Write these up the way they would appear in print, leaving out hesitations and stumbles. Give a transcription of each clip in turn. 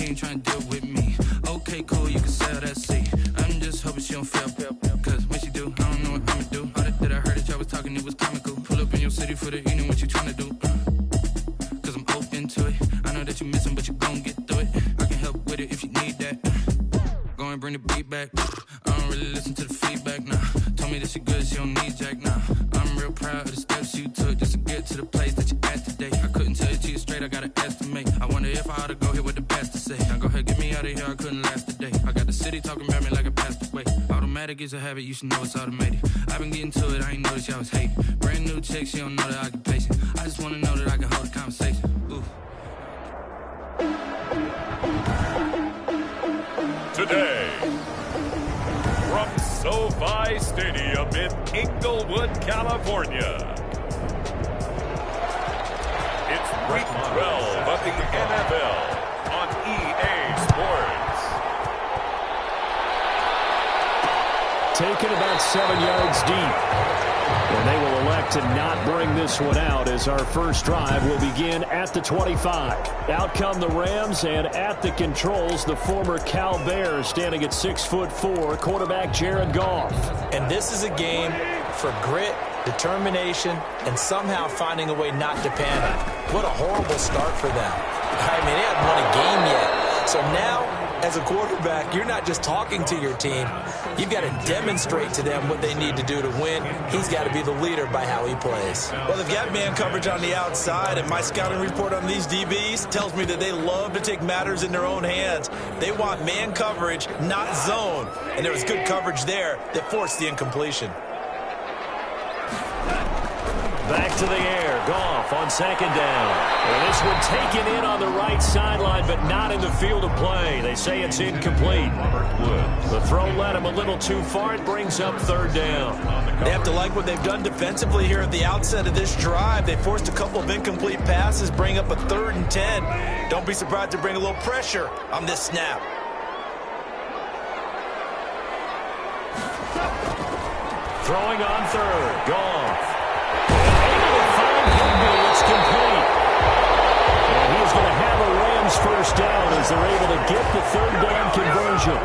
she ain't trying to deal with me. Okay, cool, you can sell that seat. I'm just hoping she don't fail. Cause when she do, I don't know what I'ma do. All that I heard that y'all was talking, it was comical. Pull up in your city for the evening, what you trying to do? Cause I'm open to it. I know that you missing, but you gon' get through it. I can help with it if you need that. Go and bring the beat back. I don't really listen to the feedback, nah. Told me that she good, she don't need jack, nah. I'm real proud of the steps you took just to get to the place that you at today. I couldn't tell it to you straight, I gotta estimate. I wonder if I ought to go here with the best to say. Now go ahead, get me out of here, I couldn't last a day. I got the city talking about me like I passed away. Automatic is a habit, you should know it's automated. I've been getting to it, I ain't noticed y'all was hating. Brand new chick, she don't know the occupation. I just wanna know that I can hold a conversation. Ooh. Today, from SoFi Stadium in Inglewood, California, it's Week 12 of the NFL on EA Sports. Taken about 7 yards deep. And they will elect to not bring this one out as our first drive will begin at the 25. Out come the Rams, and at the controls, the former Cal Bear standing at 6'4", quarterback Jared Goff. And this is a game for grit, determination, and somehow finding a way not to panic. What a horrible start for them. I mean, they haven't won a game yet. So now, as a quarterback, you're not just talking to your team. You've got to demonstrate to them what they need to do to win. He's got to be the leader by how he plays. Well, they've got man coverage on the outside, and my scouting report on these DBs tells me that they love to take matters in their own hands. They want man coverage, not zone. And there was good coverage there that forced the incompletion. Back to the air. Goff on second down. And this one taken in on the right sideline, but not in the field of play. They say it's incomplete. The throw led him a little too far. It brings up third down. They have to like what they've done defensively here at the outset of this drive. They forced a couple of incomplete passes, bring up a 3rd and 10. Don't be surprised to bring a little pressure on this snap. Throwing on third. Goff. It's complete. And he's going to have a Rams first down as they're able to get the third down conversion.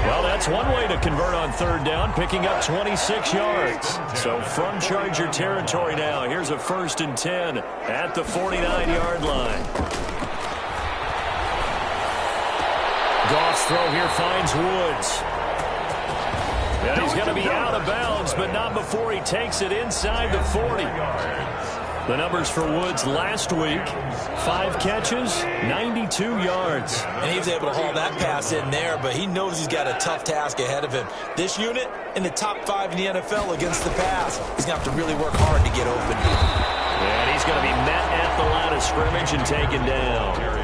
Well, that's one way to convert on third down, picking up 26 yards. So from Charger territory now, here's a 1st and 10 at the 49-yard line. Goff's throw here finds Woods. And he's going to be out of bounds, but not before he takes it inside the 40. The numbers for Woods last week, 5 catches, 92 yards. And he was able to haul that pass in there, but he knows he's got a tough task ahead of him. This unit in the top 5 in the NFL against the pass. He's going to have to really work hard to get open. And he's going to be met at the line of scrimmage and taken down.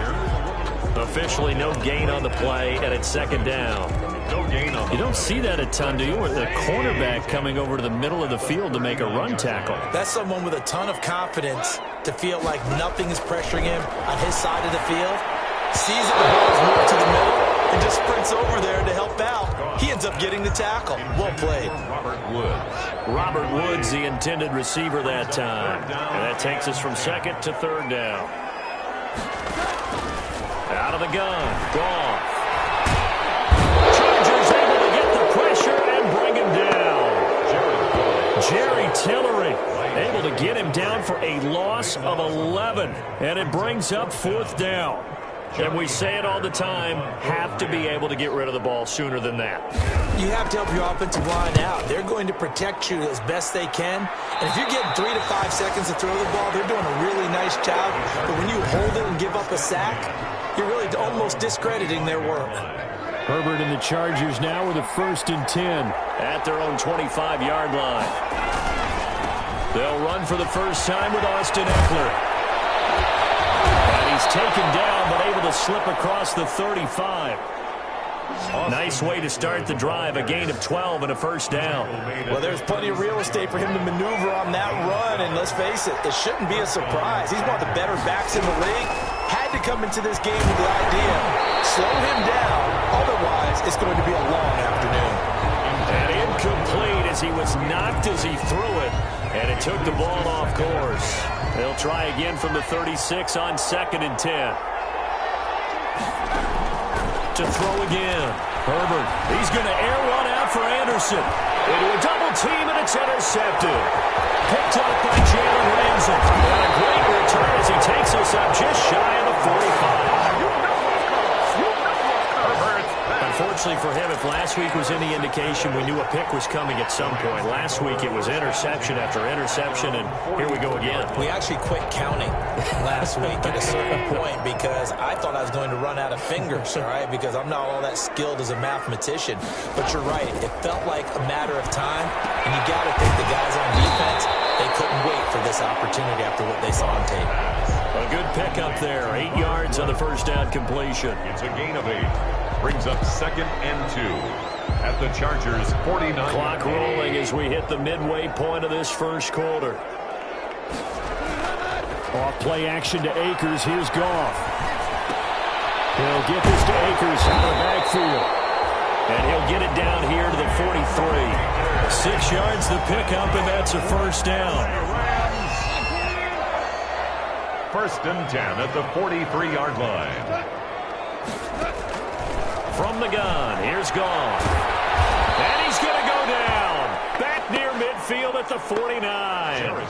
Officially no gain on the play, and it's second down. You don't see that a ton, do you? With the cornerback coming over to the middle of the field to make a run tackle. That's someone with a ton of confidence to feel like nothing is pressuring him on his side of the field. Sees that the ball is moved to the middle and just sprints over there to help out. He ends up getting the tackle. Well played. Robert Woods, the intended receiver that time. And that takes us from second to third down. Out of the gun. Goff. Chargers able to get the pressure and bring him down. Jerry Tillery able to get him down for a loss of 11. And it brings up 4th down. And we say it all the time, have to be able to get rid of the ball sooner than that. You have to help your offensive line out. They're going to protect you as best they can. And if you're getting 3 to 5 seconds to throw the ball, they're doing a really nice job. But when you hold it and give up a sack, you're really almost discrediting their work. Herbert and the Chargers now with a 1st and 10 at their own 25-yard line. They'll run for the first time with Austin Eckler. And he's taken down but able to slip across the 35. Nice way to start the drive, a gain of 12 and a first down. Well, there's plenty of real estate for him to maneuver on that run, and let's face it, it shouldn't be a surprise. He's one of the better backs in the league. Had to come into this game with the idea, slow him down, otherwise it's going to be a long afternoon. And incomplete as he was knocked as he threw it, and it took the ball off course. They'll try again from the 36 on 2nd and 10. to throw again. Herbert, he's going to air one out for Anderson. Into a double team, and it's intercepted. Picked up by Jalen Ramsey. And a great return as he takes us up just shy of the 45. Unfortunately for him, if last week was any indication, we knew a pick was coming at some point. Last week it was interception after interception, and here we go again. We actually quit counting last week at a certain point because I thought I was going to run out of fingers, all right, because I'm not all that skilled as a mathematician. But you're right. It felt like a matter of time, and you got to think the guys on defense, they couldn't wait for this opportunity after what they saw on tape. A good pickup there. 8 yards on the first down completion. It's a gain of 8. Brings up 2nd and 2 at the Chargers' 49. Clock rolling as we hit the midway point of this first quarter. Off play action to Akers. Here's Goff. He'll get this to Akers out of the backfield. And he'll get it down here to the 43. 6 yards the pickup, and that's a first down. 1st and 10 at the 43-yard line. From the gun, here's Goff. And he's going to go down. Back near midfield at the 49.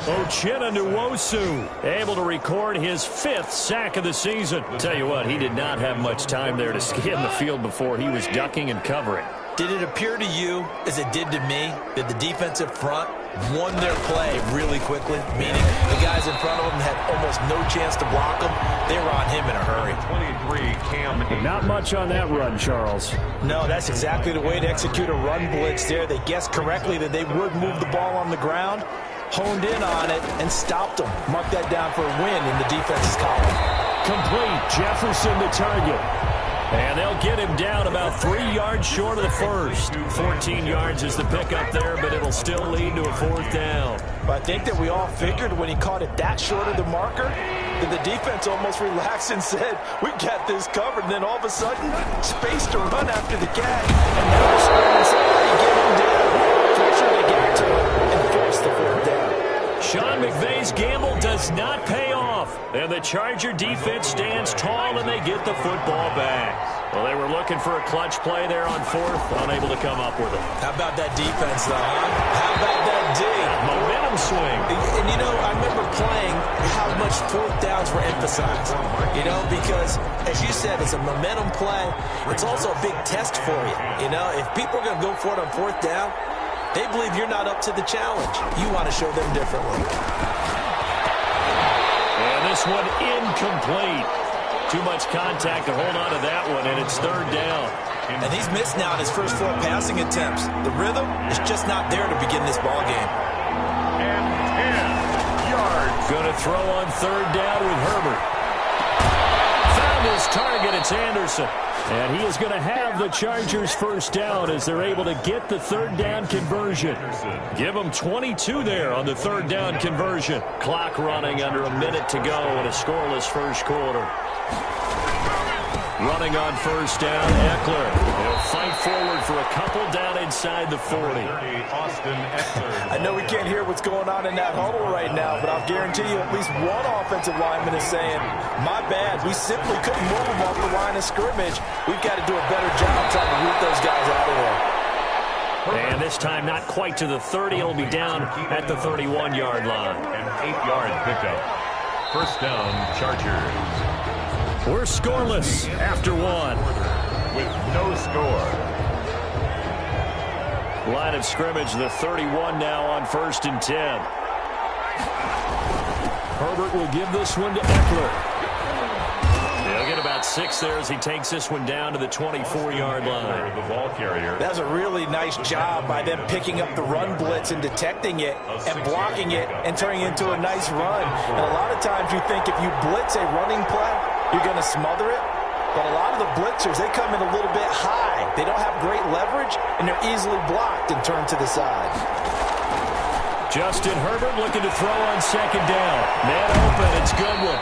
Uchenna Nwosu able to record his 5th sack of the season. Tell you what, he did not have much time there to scan the field before he was ducking and covering. Did it appear to you, as it did to me, that the defensive front won their play really quickly? Meaning the guys in front of them had almost no chance to block them. They were on him in a hurry. 23, Cam. Not much on that run, Charles. No, that's exactly the way to execute a run blitz there. They guessed correctly that they would move the ball on the ground, honed in on it, and stopped them. Mark that down for a win in the defense's column. Complete. Jefferson the target. And they'll get him down about 3 yards short of the first. 14 yards is the pickup there, but it'll still lead to a 4th down. But I think that we all figured when he caught it that short of the marker that the defense almost relaxed and said, we got this covered. And then all of a sudden, space to run after the catch. And now they're screaming, somebody get him down. Pressure to get to him and force the 4th down. Sean McVay's gamble does not pay off. And the Charger defense stands tall, and they get the football back. Well, they were looking for a clutch play there on 4th, unable to come up with it. How about that defense, though, huh? How about that D? Momentum swing. And, you know, I remember playing how much 4th downs were emphasized. You know, because, as you said, it's a momentum play. It's also a big test for you. You know, if people are going to go for it on 4th down, they believe you're not up to the challenge. You want to show them differently. And this one incomplete. Too much contact to hold on to that one, and it's 3rd down. And he's missed now in his first 4 passing attempts. The rhythm is just not there to begin this ball game. And 10 yards. Going to throw on 3rd down with Herbert. Found his target. It's Anderson. And he is going to have the Chargers' first down as they're able to get the 3rd down conversion. Give them 22 there on the 3rd down conversion. Clock running under a minute to go in a scoreless first quarter. Running on 1st down, Eckler. He'll fight forward for a couple down inside the 40. I know we can't hear what's going on in that huddle right now, but I'll guarantee you at least one offensive lineman is saying, my bad, we simply couldn't move them off the line of scrimmage. We've got to do a better job trying to root those guys out of there. And this time not quite to the 30. It'll be down at the 31-yard line. An 8-yard pickup. 1st down, Chargers. We're scoreless after 1. With no score. Line of scrimmage, the 31 now on 1st and 10. Herbert will give this one to Eckler. He'll get about 6 there as he takes this one down to the 24-yard line. The ball carrier. That's a really nice job by them picking up the run blitz and detecting it and blocking it and turning it into a nice run. And a lot of times you think if you blitz a running play, you're going to smother it. But a lot of the blitzers, they come in a little bit high. They don't have great leverage, and they're easily blocked and turned to the side. Justin Herbert looking to throw on 2nd down. Man open, it's Goodwin.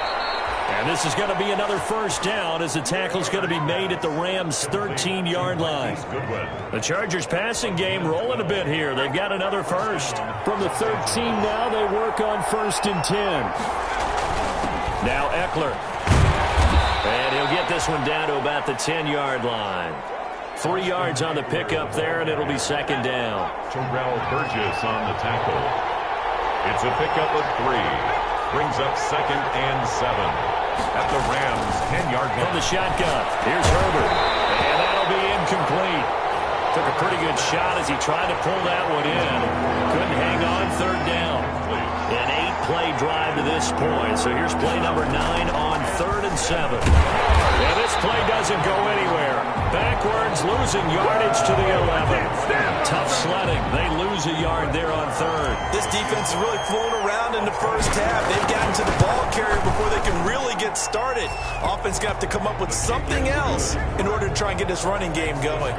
And this is going to be another first down as the tackle's going to be made at the Rams' 13-yard line. The Chargers passing game rolling a bit here. They've got another first. From the 13 now, they work on 1st and 10. Now Eckler. And he'll get this one down to about the 10-yard line. 3 yards on the pickup there, and it'll be second down. Terrell Burgess on the tackle. It's a pickup of 3. Brings up 2nd and 7. At the Rams' 10-yard line. From the shotgun, here's Herbert. And that'll be incomplete. Took a pretty good shot as he tried to pull that one in. Couldn't hang on, third down. An 8-play drive to this point. So here's play number 9 on 3rd and 7. Yeah, this play doesn't go anywhere. Backwards, losing yardage to the 11. Tough sledding. They lose a yard there on 3rd. This defense is really flown around in the first half. They've gotten to the ball carrier before they can really get started. Offense going to have to come up with something else in order to try and get this running game going.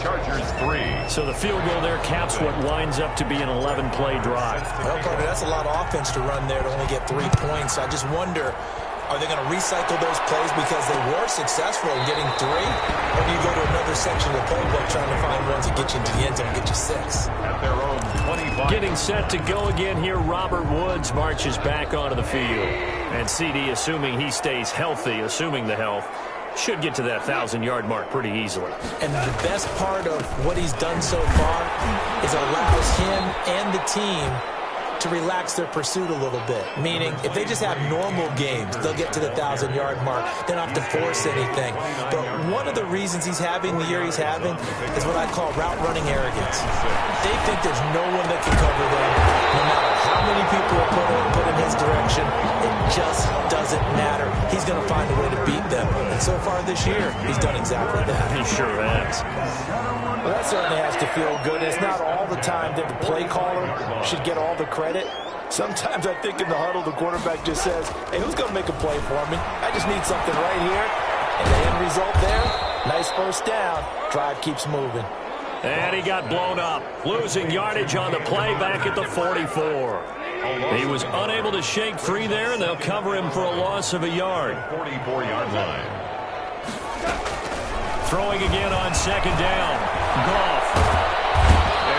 Chargers 3. So the field goal there caps what winds up to be an 11-play drive. Well, Carter, that's a lot of offense to run there to only get 3 points. I just wonder, are they going to recycle those plays because they were successful in getting 3? Or do you go to another section of the playbook trying to find ones that get you into the end zone and get you 6? At their own 25. Getting set to go again here, Robert Woods marches back onto the field. And CD, assuming he stays healthy, assuming the health, should get to that 1,000-yard mark pretty easily. And the best part of what he's done so far is allows him and the team to relax their pursuit a little bit. Meaning, if they just have normal games, they'll get to the 1,000-yard mark. They don't have to force anything. But one of the reasons he's having the year he's having is what I call route running arrogance. They think there's no one that can cover them. No matter how many people are put in his direction, it just doesn't matter. He's going to find a way to beat them. And so far this year, he's done exactly that. He sure has. Well, that certainly has to feel good. It's not all the time that the play caller should get all the credit. Sometimes I think in the huddle, the quarterback just says, hey, who's going to make a play for me? I just need something right here. And the end result there, nice first down. Drive keeps moving. And he got blown up. Losing yardage on the play back at the 44. He was unable to shake free there, and they'll cover him for a loss of a yard. 44-yard line. Throwing again on second down. Goff.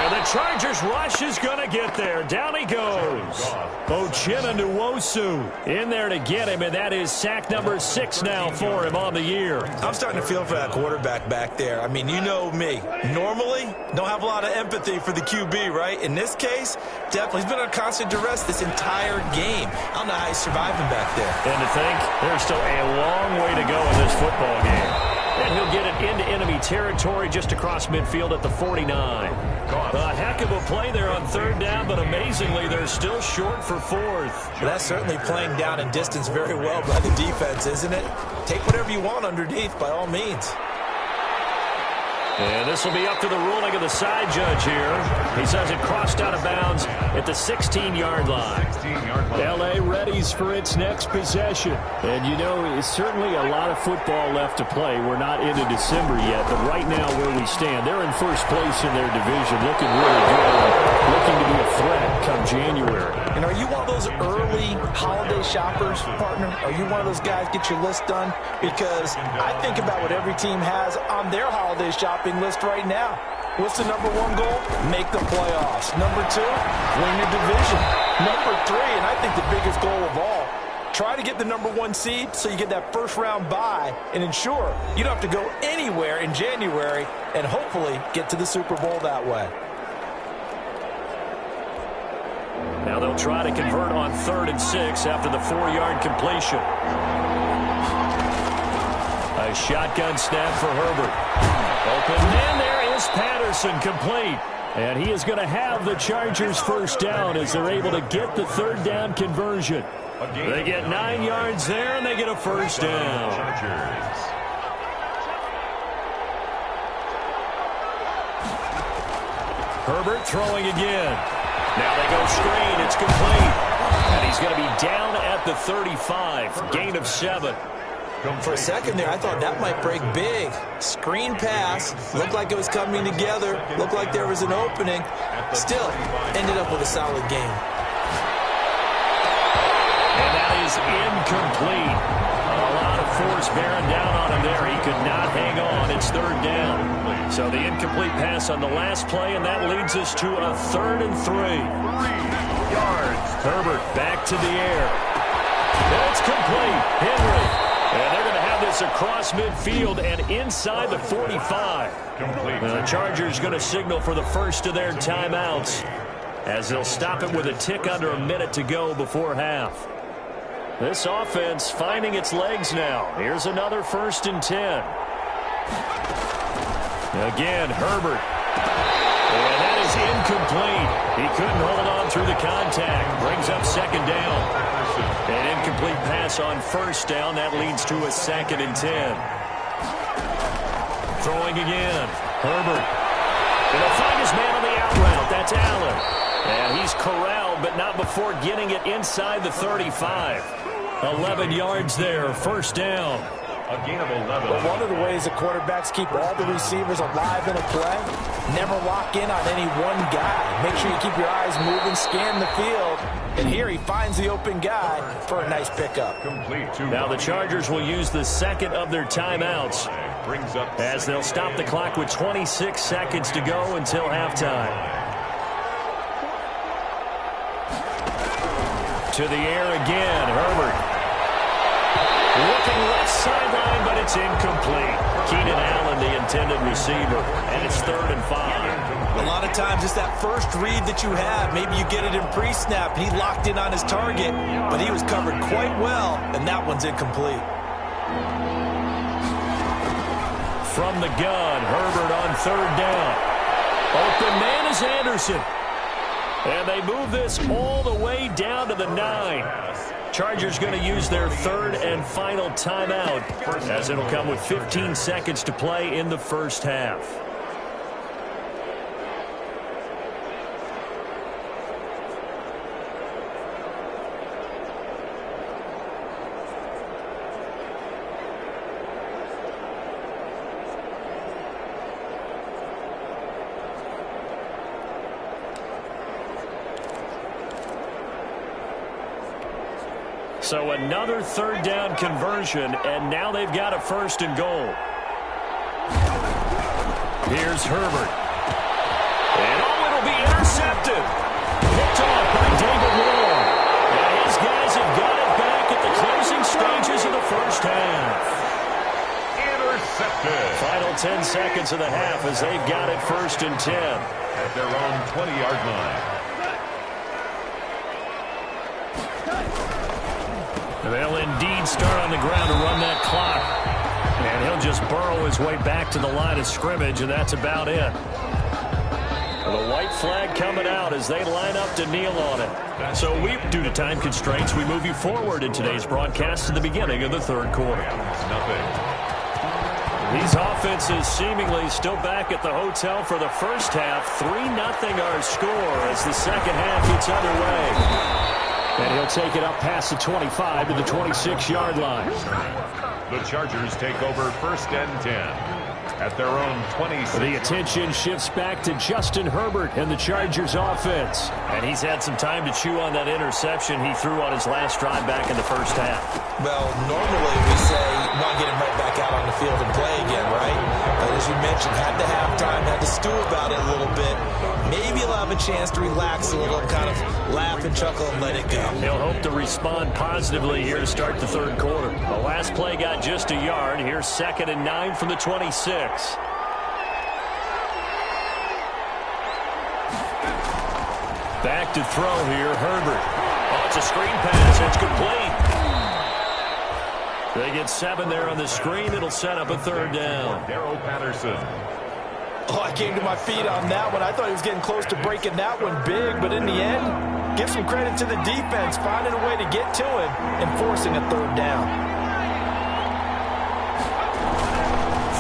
And the Chargers rush is going to get there. Down he goes. Uchenna Nwosu in there to get him, and that is sack number 6 now for him on the year. I'm starting to feel for that quarterback back there. I mean, you know me. Normally, don't have a lot of empathy for the QB, right? In this case, definitely. He's been on constant duress this entire game. I don't know how he's surviving back there. And to think, there's still a long way to go in this football game. And he'll get it into enemy territory just across midfield at the 49. A heck of a play there on 3rd down, but amazingly, they're still short for 4th. Well, that's certainly playing down in distance very well by the defense, isn't it? Take whatever you want underneath, by all means. And this will be up to the ruling of the side judge here. He says it crossed out of bounds at the 16-yard line. L.A. readies for its next possession. And, you know, it's certainly a lot of football left to play. We're not into December yet, but right now where we stand, they're in first place in their division, looking really good, looking to be a threat come January. And are you one of those early holiday shoppers, partner? Are you one of those guys get your list done? Because I think about what every team has on their holiday shopping list right now. What's the number 1 goal? Make the playoffs. Number 2, win your division. Number 3, and I think the biggest goal of all, try to get the number 1 seed so you get that first-round bye and ensure you don't have to go anywhere in January and hopefully get to the Super Bowl that way. Now they'll try to convert on 3rd and 6 after the 4-yard completion. A shotgun snap for Herbert. Open man, there is Patterson, complete. And he is going to have the Chargers first down as they're able to get the 3rd down conversion. They get 9 yards there, and they get a first down. Herbert throwing again. Now they go screen. It's complete. And he's going to be down at the 35. Gain of 7. For a second there, I thought that might break big. Screen pass. Looked like it was coming together. Looked like there was an opening. Still, ended up with a solid game. And that is incomplete. A lot of force bearing down on him there. He could not hang on. It's 3rd down. So the incomplete pass on the last play, and that leads us to a 3rd and 3. 3 yards. Herbert back to the air. That's complete. Henry. And they're going to have this this across midfield and inside the 45. The Chargers going to signal for the first of their timeouts as they'll stop it with a tick under a minute to go before half. This offense finding its legs now. Here's another 1st and 10. Again, Herbert. And that is incomplete. He couldn't hold on through the contact. Brings up 2nd down. An incomplete pass on 1st down. That leads to a 2nd and 10. Throwing again. Herbert. He'll find his man on the out route. That's Allen. And he's corralled, but not before getting it inside the 35. 11 yards there. 1st down. A gain of 11. But one of the ways the quarterbacks keep all the receivers alive in a play, never lock in on any one guy. Make sure you keep your eyes moving, scan the field. And here he finds the open guy for a nice pickup. Now the Chargers will use the 2nd of their timeouts as they'll stop the clock with 26 seconds to go until halftime. To the air again, Herbert. Looking left sideline, but it's incomplete. Keenan Allen, the intended receiver, and it's 3rd and 5. A lot of times it's that first read that you have. Maybe you get it in pre-snap, and he locked in on his target, but he was covered quite well, and that one's incomplete. From the gun, Herbert on 3rd down. Open man is Anderson. And they move this all the way down to the 9. Chargers going to use their 3rd and final timeout as it'll come with 15 seconds to play in the first half. So another 3rd down conversion, and now they've got a 1st and goal. Here's Herbert. And it'll be intercepted. Picked off by David Moore. And his guys have got it back at the closing stages of the first half. Intercepted. Final 10 seconds of the half as they've got it 1st and 10. At their own 20-yard line. They'll indeed start on the ground to run that clock. And he'll just burrow his way back to the line of scrimmage, and that's about it. The white flag coming out as they line up to kneel on it. So due to time constraints, we move you forward in today's broadcast to the beginning of the 3rd quarter. These offenses seemingly still back at the hotel for the first half. 3-0 our score as the second half gets underway. And he'll take it up past the 25 to the 26-yard line. The Chargers take over 1st and 10 at their own 26. The attention shifts back to Justin Herbert and the Chargers offense. And he's had some time to chew on that interception he threw on his last drive back in the first half. Well, normally we say, want to get him right back out on the field and play again, right? But as you mentioned, had the halftime, had to stew about it a little bit. Maybe he'll have a chance to relax a little, kind of laugh and chuckle and let it go. He'll hope to respond positively here to start the 3rd quarter. The last play got just a yard. Here's 2nd and 9 from the 26. Back to throw here, Herbert. Oh, it's a screen pass. It's complete. They get 7 there on the screen. It'll set up a 3rd down. Darrell Patterson. Oh, I came to my feet on that one. I thought he was getting close to breaking that one big, but in the end, give some credit to the defense, finding a way to get to him and forcing a 3rd down.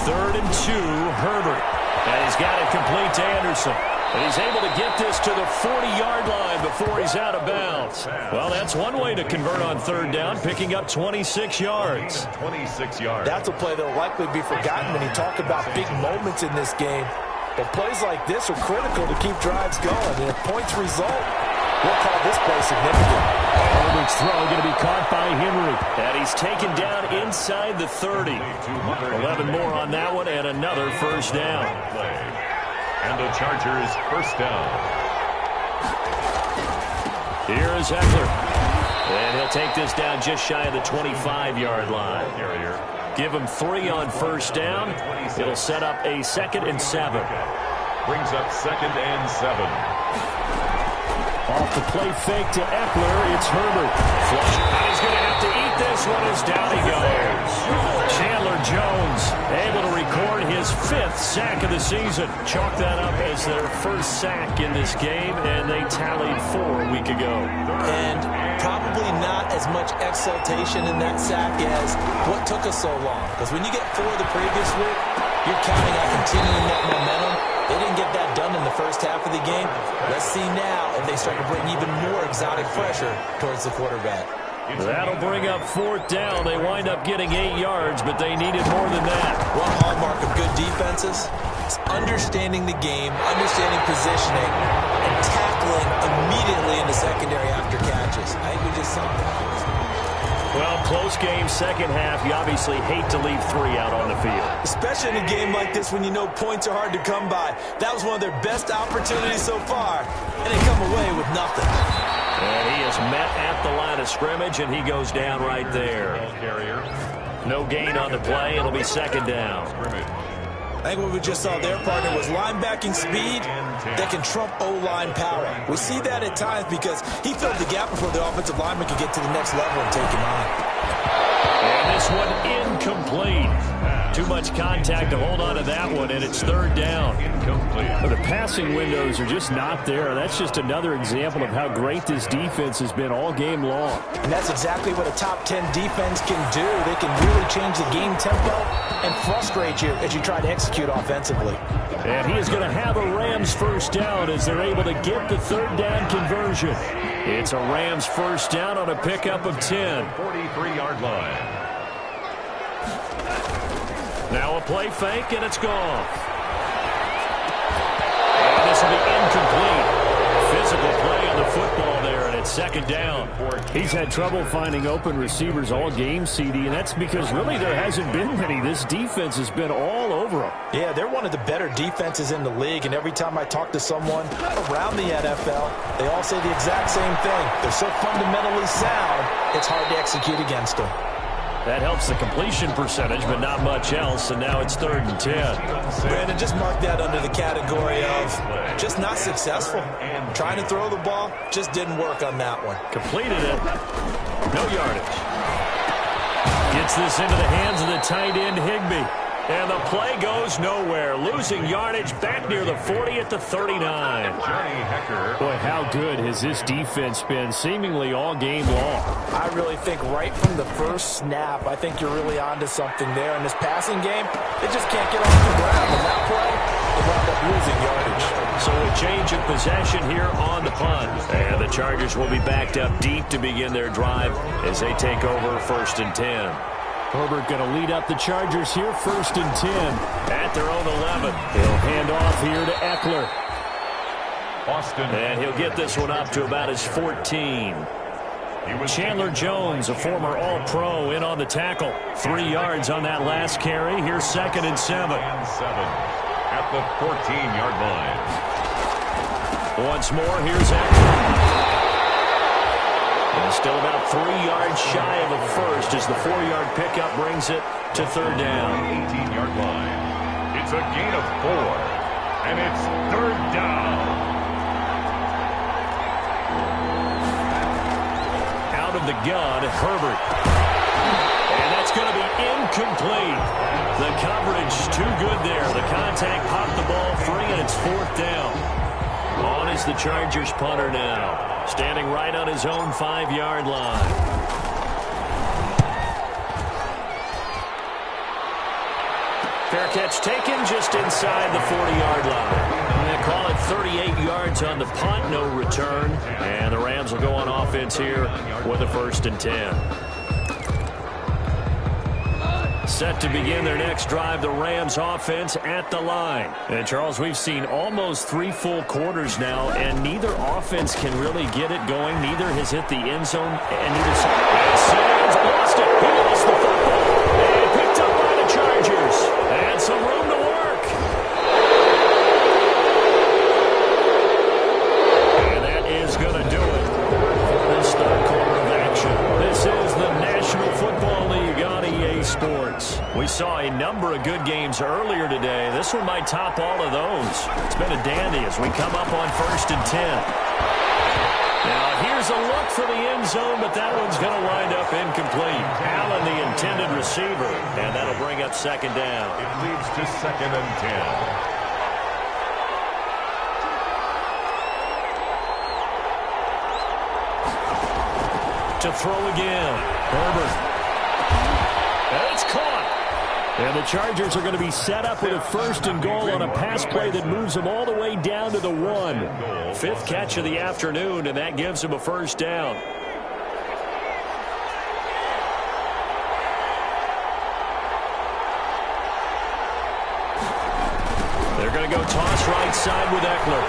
3rd and 2, Herbert. And he's got it complete to Anderson. And he's able to get this to the 40-yard line before he's out of bounds. Well, that's one way to convert on 3rd down, picking up 26 yards. 26 yards. That's a play that will likely be forgotten when you talk about big moments in this game. But plays like this are critical to keep drives going. And if points result, we'll call this play significant. Herbert's throw going to be caught by Henry. And he's taken down inside the 30. 11 more on that one and another 1st down. And the Chargers 1st down. Here is Eckler. And he'll take this down just shy of the 25-yard line. Give him 3 on first down. It'll set up a 2nd and 7. Brings up 2nd and 7. Off the play fake to Eckler, it's Herbert. Flush. And he's going to have to eat this one as down he goes. Chandler Jones able to record his 5th sack of the season. Chalk that up as their first sack in this game, and they tallied 4 a week ago. And probably not as much exultation in that sack as what took us so long. Because when you get 4 the previous week, you're counting on continuing that momentum. They didn't get that done in the first half of the game. Let's see now if they start to bring even more exotic pressure towards the quarterback. That'll bring up 4th down. They wind up getting 8 yards, but they needed more than that. One hallmark of good defenses is understanding the game, understanding positioning, and tackling immediately in the secondary after catches. I think we just saw that. Well, close game, second half. You obviously hate to leave 3 out on the field. Especially in a game like this when you know points are hard to come by. That was one of their best opportunities so far, and they come away with nothing. And he is met at the line of scrimmage, and he goes down right there. No gain on the play. It'll be 2nd down. I think what we just saw their partner was linebacking speed that can trump O-line power. We see that at times because he filled the gap before the offensive lineman could get to the next level and take him on. And this one incomplete. Too much contact to hold on to that one, and it's 3rd down. Well, the passing windows are just not there. That's just another example of how great this defense has been all game long. And that's exactly what a top 10 defense can do. They can really change the game tempo and frustrate you as you try to execute offensively. And he is going to have a Rams first down as they're able to get the 3rd down conversion. It's a Rams first down on a pickup of 10. 43-yard line. Now a play fake, and it's gone. And this will be incomplete. Physical play on the football there, and it's 2nd down. He's had trouble finding open receivers all game, CD, and that's because really there hasn't been many. This defense has been all over them. Yeah, they're one of the better defenses in the league, and every time I talk to someone around the NFL, they all say the exact same thing. They're so fundamentally sound, it's hard to execute against them. That helps the completion percentage, but not much else, and now it's 3rd and 10. Brandon, just mark that under the category of just not successful. Trying to throw the ball just didn't work on that one. Completed it. No yardage. Gets this into the hands of the tight end, Higbee. And the play goes nowhere. Losing yardage back near the 40 at the 39. Boy, how good has this defense been seemingly all game long? I really think right from the first snap, I think you're really onto something there. In this passing game, they just can't get off the ground. And that play, they wound up losing yardage. So a change of possession here on the punt. And the Chargers will be backed up deep to begin their drive as they take over 1st and 10. Herbert going to lead up the Chargers here, 1st and 10 at their own 11. He'll hand off here to Eckler. And he'll get this one up to about his 14. Chandler Jones, a former All-Pro, in on the tackle. 3 yards on that last carry. Here's 2nd and 7. At the 14-yard line. Once more, here's Eckler. And still about 3 yards shy of a first as the 4-yard pickup brings it to 3rd down. 18-yard line. It's a gain of 4, and it's 3rd down. Out of the gun, Herbert. And that's going to be incomplete. The coverage too good there. The contact popped the ball free, and it's 4th down. On is the Chargers punter now, standing right on his own 5-yard line. Fair catch taken just inside the 40-yard line. They call it 38 yards on the punt, no return. And the Rams will go on offense here with a 1st and 10. Set to begin their next drive, the Rams offense at the line. And Charles, we've seen almost 3 full quarters now, and neither offense can really get it going. Neither has hit the end zone, and neither Sands lost it. He lost the football, and picked up by the Chargers. And some room to work. And that is going to do it for this 3rd quarter of action. This is the National Football League on EA Sports. saw a number of good games earlier today. This one might top all of those. It's been a dandy as we come up on 1st and 10. Now, here's a look for the end zone, but that one's going to wind up incomplete. Allen, the intended receiver, and that'll bring up 2nd down. It leads to 2nd and 10. To throw again. Herbert. And it's caught. And the Chargers are going to be set up with a 1st and goal on a pass play that moves them all the way down to the 1. 5th catch of the afternoon, and that gives them a 1st down. They're going to go toss right side with Eckler.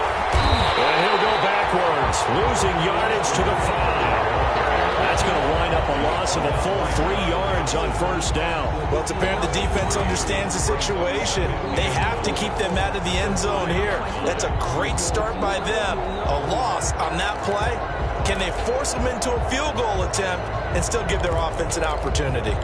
And he'll go backwards, losing yardage to the 5. That's going to wind up a loss of a full 3 yards on 1st down. Well, it's apparent the defense understands the situation. They have to keep them out of the end zone here. That's a great start by them. A loss on that play. Can they force them into a field goal attempt and still give their offense an opportunity?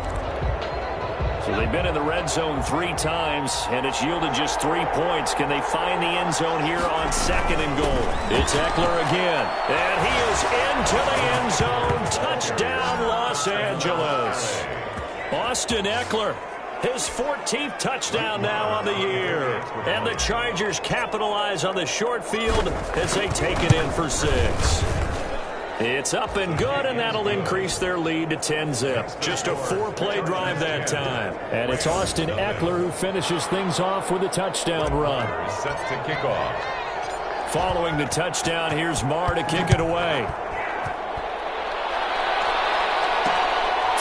So they've been in the red zone 3 times, and it's yielded just 3 points. Can they find the end zone here on 2nd and goal? It's Eckler again, and he is into the end zone. Touchdown, Los Angeles. Austin Eckler, his 14th touchdown now on the year. And the Chargers capitalize on the short field as they take it in for 6. It's up and good, and that'll increase their lead to 10-zip. Just a 4-play drive that time. And it's Austin Eckler who finishes things off with a touchdown run. Set to kick off. Following the touchdown, here's Marr to kick it away.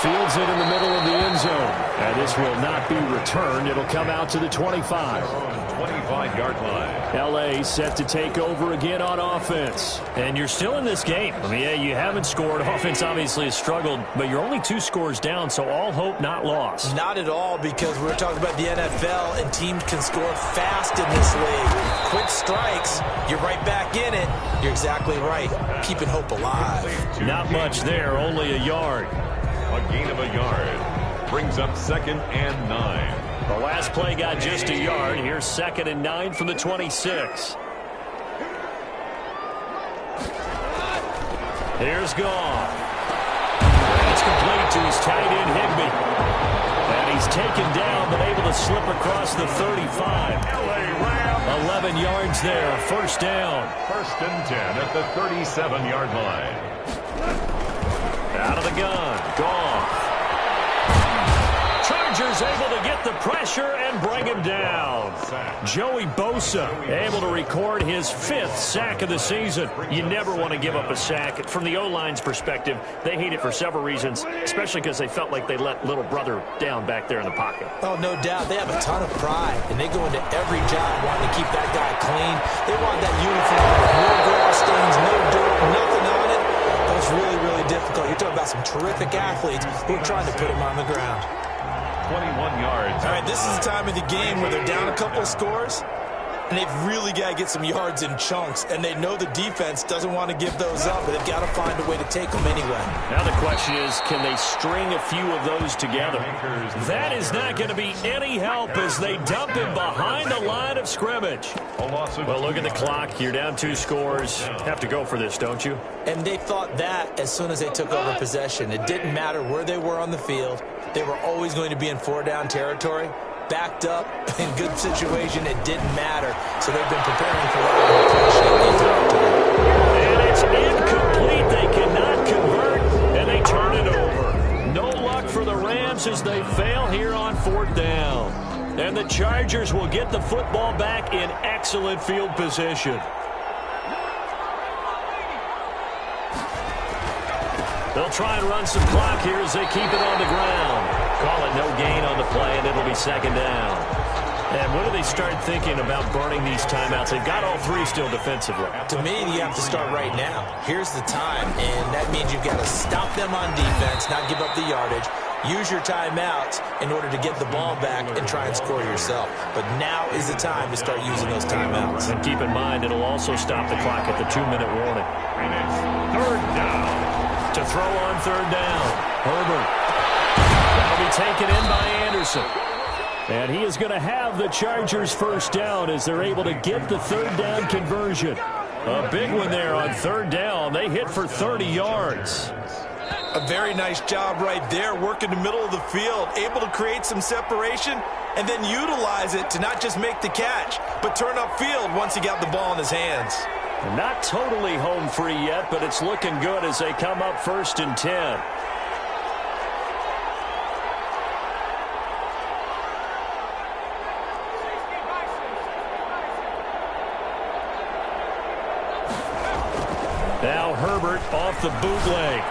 Fields it in the middle of the end zone. And this will not be returned. It'll come out to the 25. 25-yard line. L.A. set to take over again on offense. And you're still in this game. I mean, yeah, you haven't scored. Offense obviously has struggled, but you're only 2 scores down, so all hope not lost. Not at all, because we're talking about the NFL, and teams can score fast in this league. Quick strikes, you're right back in it. You're exactly right. Keeping hope alive. Not much there, only a yard. A gain of a yard brings up 2nd and 9. The last play got just a yard. Here's 2nd and 9 from the 26. Here's Goff. It's complete to his tight end, Higbee. And he's taken down, but able to slip across the 35. 11 yards there, 1st down. 1st and 10 at the 37-yard line. Out of the gun, Goff. Chargers able to get the pressure and bring him down. Joey Bosa able to record his 5th sack of the season. You never want to give up a sack. From the O-line's perspective, they hate it for several reasons, especially because they felt like they let little brother down back there in the pocket. Oh, no doubt. They have a ton of pride, and they go into every job wanting to keep that guy clean. They want that uniform with no grass stains, no dirt, nothing on it. That's really, really difficult. You're talking about some terrific athletes who are trying to put him on the ground. 21 yards. All right, this is the time of the game where they're down a couple of scores, and they've really got to get some yards in chunks, and they know the defense doesn't want to give those up, but they've got to find a way to take them anyway. Now the question is, can they string a few of those together? That is not going to be any help as they dump him behind the line of scrimmage. Well, look at the clock. You're down 2 scores. Have to go for this, don't you? And they thought that as soon as they took over possession. It didn't matter where they were on the field. They were always going to be in 4-down territory. Backed up, in good situation, it didn't matter. So they've been preparing for that. And it's incomplete. They cannot convert, and they turn it over. No luck for the Rams as they fail here on 4th down. And the Chargers will get the football back in excellent field position. They'll try and run some clock here as they keep it on the ground. Call it no gain on the play, and it'll be 2nd down. And when do they start thinking about burning these timeouts? They've got all 3 still defensively. To me, you have to start right now. Here's the time, and that means you've got to stop them on defense, not give up the yardage. Use your timeouts in order to get the ball back and try and score yourself. But now is the time to start using those timeouts. And keep in mind, it'll also stop the clock at the 2-minute warning. And it's 3rd down. To throw on 3rd down, Herbert. That'll be taken in by Anderson. And he is going to have the Chargers first down as they're able to get the third down conversion. A big one there on third down. They hit for 30 yards. A very nice job right there, working the middle of the field, able to create some separation and then utilize it to not just make the catch, but turn upfield once he got the ball in his hands. Not totally home free yet, but it's looking good as they come up 1st and 10. Now Herbert off the bootleg.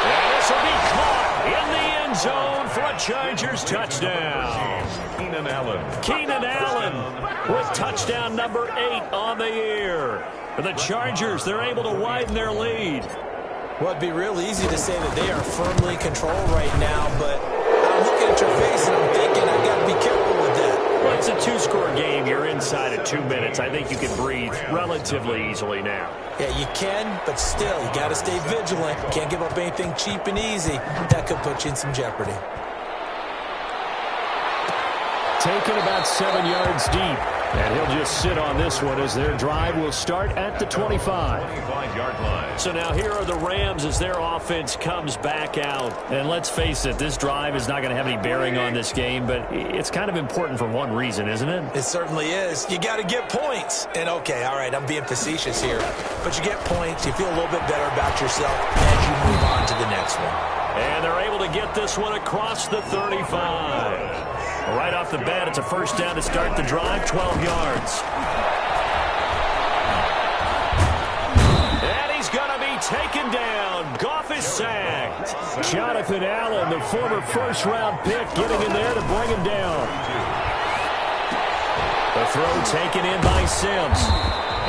And this will be caught in the end zone for a Chargers touchdown. Keenan Allen with touchdown number 8 on the year. For the Chargers, they're able to widen their lead. Well, it'd be real easy to say that they are firmly in control right now, but I'm looking at your face and I'm thinking I've got to be careful with that. Well, it's a 2-score game. You're inside of 2 minutes. I think you can breathe relatively easily now. Yeah, you can, but still, you got to stay vigilant. Can't give up anything cheap and easy. That could put you in some jeopardy. Taken about 7 yards deep. And he'll just sit on this one as their drive will start at the 25. 25-yard line. So now here are the Rams as their offense comes back out. And let's face it, this drive is not going to have any bearing on this game, but it's kind of important for one reason, isn't it? It certainly is. You got to get points. And okay, all right, I'm being facetious here. But you get points, you feel a little bit better about yourself as you move on to the next one. And they're able to get this one across the 35. Right off the bat, it's a first down to start the drive, 12 yards. And he's going to be taken down. Goff is sacked. Jonathan Allen, the former first-round pick, getting in there to bring him down. The throw taken in by Sims.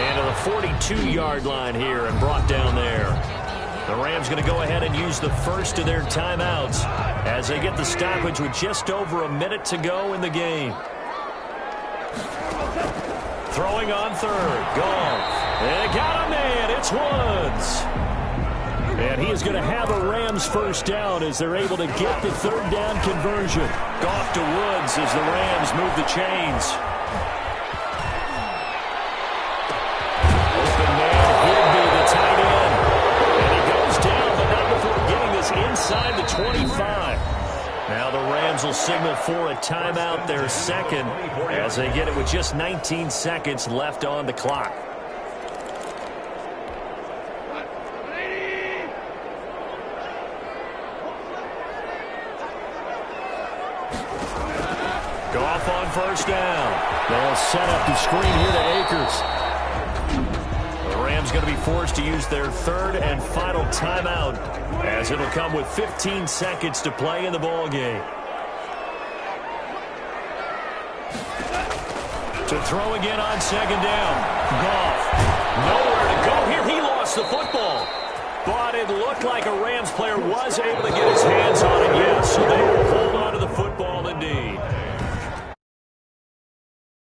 And to the 42-yard line here and brought down there. The Rams going to go ahead and use the first of their timeouts as they get the stoppage with just over a minute to go in the game. Throwing on third. Goff. And got a man. It's Woods. And he is going to have a Rams first down as they're able to get the third down conversion. Goff to Woods as the Rams move the chains. Open man, Higby, the tight end. Inside the 25. Now the Rams will signal for a timeout, their second, as they get it with just 19 seconds left on the clock. Goff on first down. They'll set up the screen here to Akers. The Rams going to be forced to use their third and final timeout as it'll come with 15 seconds to play in the ball game. To throw again on second down. Goff. Nowhere to go here. He lost the football. But it looked like a Rams player was able to get his hands on it, yes. So they will hold on to the football indeed.